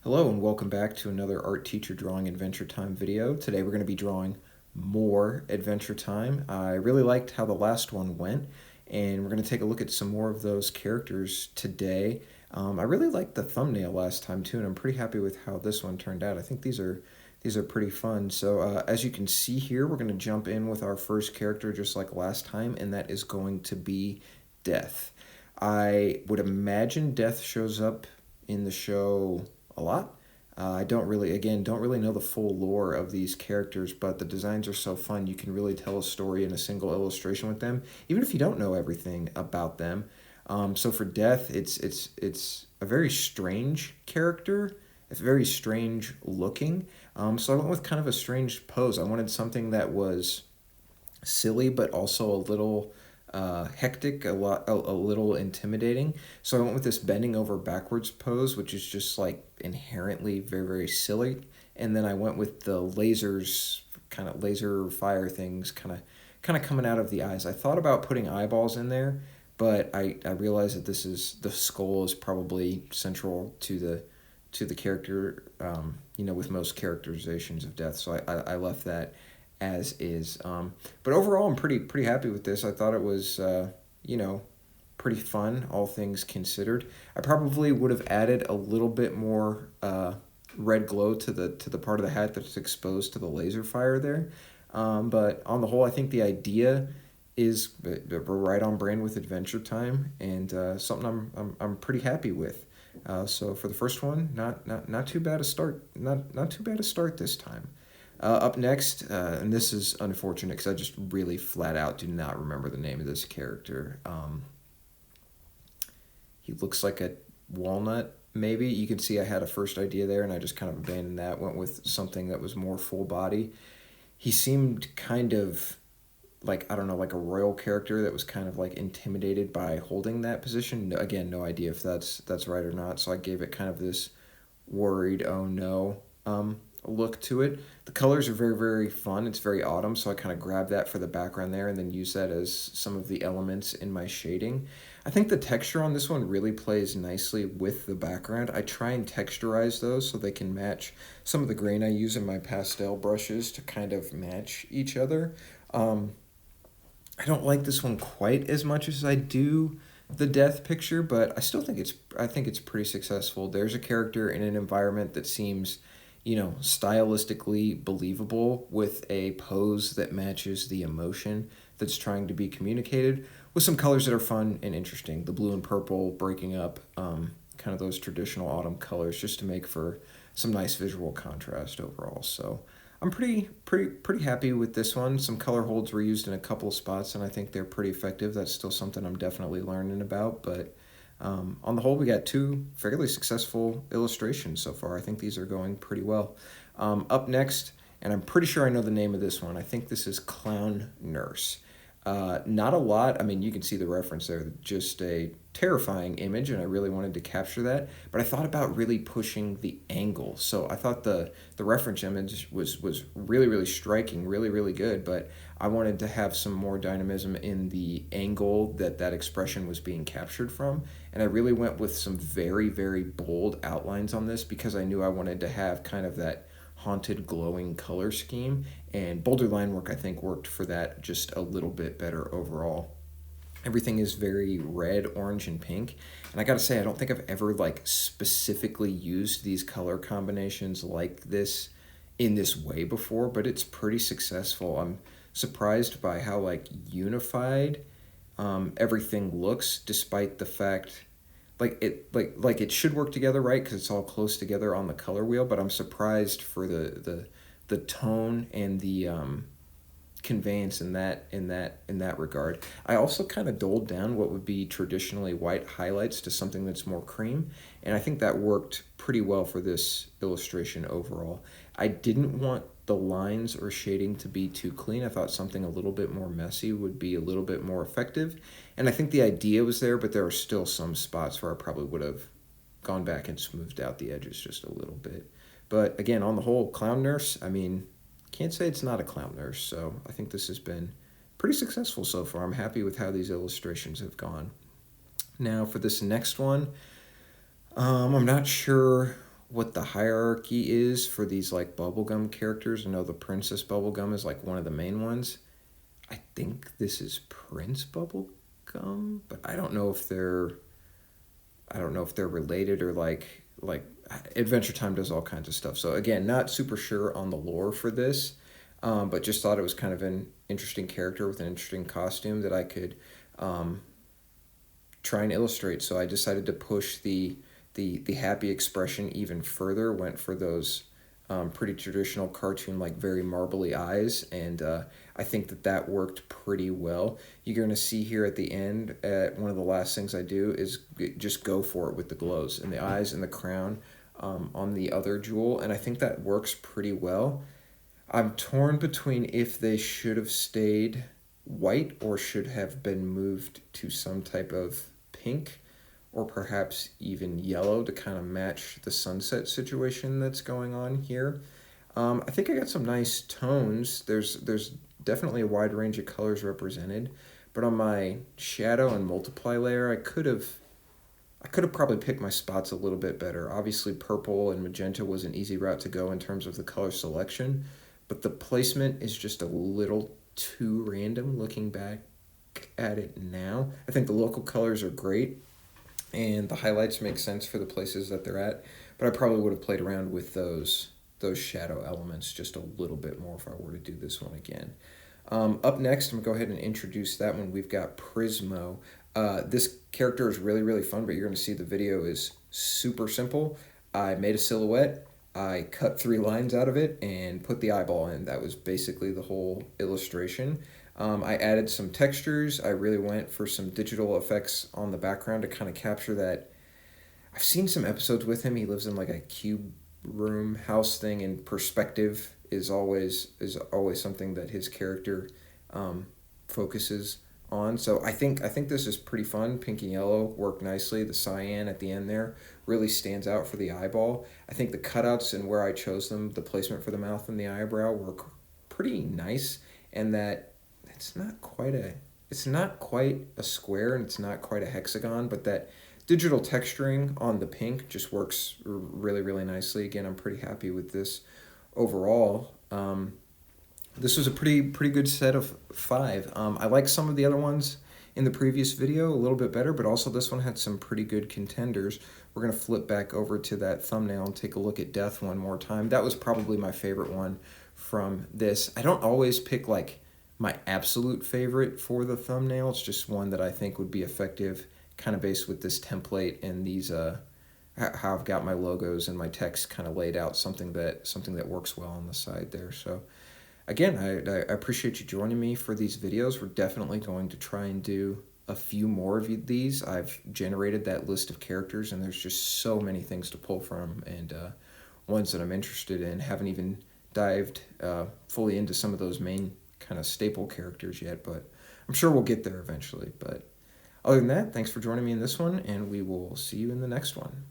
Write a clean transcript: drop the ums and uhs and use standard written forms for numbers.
Hello and welcome back to another Art Teacher Drawing Adventure Time video. Today we're going to be drawing more Adventure Time. I really liked how the last one went, and we're going to take a look at some more of those characters today. I really liked the thumbnail last time too, and I'm pretty happy with how this one turned out. I think these are pretty fun. So as you can see here, we're going to jump in with our first character just like last time, and that is going to be Death. I would imagine Death shows up in the show a lot. I don't really know the full lore of these characters, but the designs are so fun. You can really tell a story in a single illustration with them, even if you don't know everything about them. So for Death, it's a very strange character. It's very strange looking. So I went with kind of a strange pose. I wanted something that was silly, but also a little hectic, a little intimidating. So I went with this bending over backwards pose, which is just like inherently very, very silly. And then I went with the lasers, kind of laser fire things, kind of coming out of the eyes. I thought about putting eyeballs in there, but I realized that the skull is probably central to the character, with most characterizations of Death. So I left that as is. But overall, I'm pretty happy with this. I thought it was, pretty fun, all things considered. I probably would have added a little bit more red glow to the part of the hat that's exposed to the laser fire there. But on the whole, I think the idea is right on brand with Adventure Time, and something I'm pretty happy with. So for the first one, not too bad a start. Not too bad a start this time. Up next, and this is unfortunate because I just really flat out do not remember the name of this character. He looks like a walnut, maybe. You can see I had a first idea there, and I just kind of abandoned that. Went with something that was more full body. He seemed kind of like, I don't know, like a royal character that was kind of like intimidated by holding that position. Again, no idea if that's right or not. So I gave it kind of this worried, oh no, look to it. The colors are very, very fun. It's very autumn, so I kind of grabbed that for the background there and then use that as some of the elements in my shading. I think the texture on this one really plays nicely with the background. I try and texturize those so they can match some of the grain I use in my pastel brushes to kind of match each other. Um, I don't like this one quite as much as I do the Death picture, but I think it's pretty successful. There's a character in an environment that seems, stylistically believable with a pose that matches the emotion that's trying to be communicated with some colors that are fun and interesting. The blue and purple breaking up, kind of those traditional autumn colors, just to make for some nice visual contrast overall. So I'm pretty happy with this one. Some color holds were used in a couple of spots, and I think they're pretty effective. That's still something I'm definitely learning about, but on the whole, we got two fairly successful illustrations so far. I think these are going pretty well. Up next, and I'm pretty sure I know the name of this one. I think this is Clown Nurse. Not a lot. I mean, you can see the reference there. Just a terrifying image, and I really wanted to capture that. But I thought about really pushing the angle. So I thought the reference image was really, really striking, really, really good. But I wanted to have some more dynamism in the angle that expression was being captured from. And I really went with some very, very bold outlines on this because I knew I wanted to have kind of that haunted glowing color scheme, and bolder line work I think worked for that just a little bit better overall. Everything is very red, orange, and pink, and I gotta say I don't think I've ever like specifically used these color combinations like this in this way before, but it's pretty successful. I'm surprised by how like unified everything looks, despite the fact like it should work together, right? Because it's all close together on the color wheel. But I'm surprised for the tone and the conveyance in that regard. I also kind of doled down what would be traditionally white highlights to something that's more cream, and I think that worked pretty well for this illustration overall. I didn't want the lines or shading to be too clean. I thought something a little bit more messy would be a little bit more effective, and I think the idea was there, but there are still some spots where I probably would have gone back and smoothed out the edges just a little bit. But again, on the whole, Clown Nurse, I mean, can't say it's not a Clown Nurse, so I think this has been pretty successful so far. I'm happy with how these illustrations have gone. Now, for this next one, I'm not sure what the hierarchy is for these like bubblegum characters. I know the Princess Bubblegum is like one of the main ones. I think this is Prince Bubblegum, but I don't know if they're related or like Adventure Time does all kinds of stuff. So again, not super sure on the lore for this, but just thought it was kind of an interesting character with an interesting costume that I could um, try and illustrate. So I decided to push the happy expression even further. Went for those pretty traditional cartoon, like very marbly eyes, and I think that that worked pretty well. You're going to see here at the end, one of the last things I do is just go for it with the glows and the eyes and the crown on the other jewel, and I think that works pretty well. I'm torn between if they should have stayed white or should have been moved to some type of pink or perhaps even yellow to kind of match the sunset situation that's going on here. I think I got some nice tones. There's definitely a wide range of colors represented, but on my shadow and multiply layer, I could have probably picked my spots a little bit better. Obviously, purple and magenta was an easy route to go in terms of the color selection, but the placement is just a little too random looking back at it now. I think the local colors are great and the highlights make sense for the places that they're at, but I probably would have played around with those shadow elements just a little bit more if I were to do this one again. Up next, I'm going to go ahead and introduce that one. We've got Prismo. This character is really, really fun, but you're going to see the video is super simple. I made a silhouette, I cut 3 lines out of it, and put the eyeball in. That was basically the whole illustration. I added some textures. I really went for some digital effects on the background to kind of capture that. I've seen some episodes with him. He lives in like a cube room house thing, and perspective is always something that his character focuses on. So I think this is pretty fun. Pink and yellow work nicely. The cyan at the end there really stands out for the eyeball. I think the cutouts and where I chose them, the placement for the mouth and the eyebrow work pretty nice, and that it's not quite a square and it's not quite a hexagon, but that digital texturing on the pink just works really, really nicely. Again, I'm pretty happy with this overall. This was a pretty good set of 5. I like some of the other ones in the previous video a little bit better, but also this one had some pretty good contenders. We're going to flip back over to that thumbnail and take a look at Death one more time. That was probably my favorite one from this. I don't always pick like my absolute favorite for the thumbnail. It's just one that I think would be effective, kind of based with this template and these how I've got my logos and my text kind of laid out, something that works well on the side there. So again, I appreciate you joining me for these videos. We're definitely going to try and do a few more of these. I've generated that list of characters, and there's just so many things to pull from, and ones that I'm interested in. Haven't even dived fully into some of those main kind of staple characters yet, but I'm sure we'll get there eventually. But other than that, thanks for joining me in this one, and we will see you in the next one.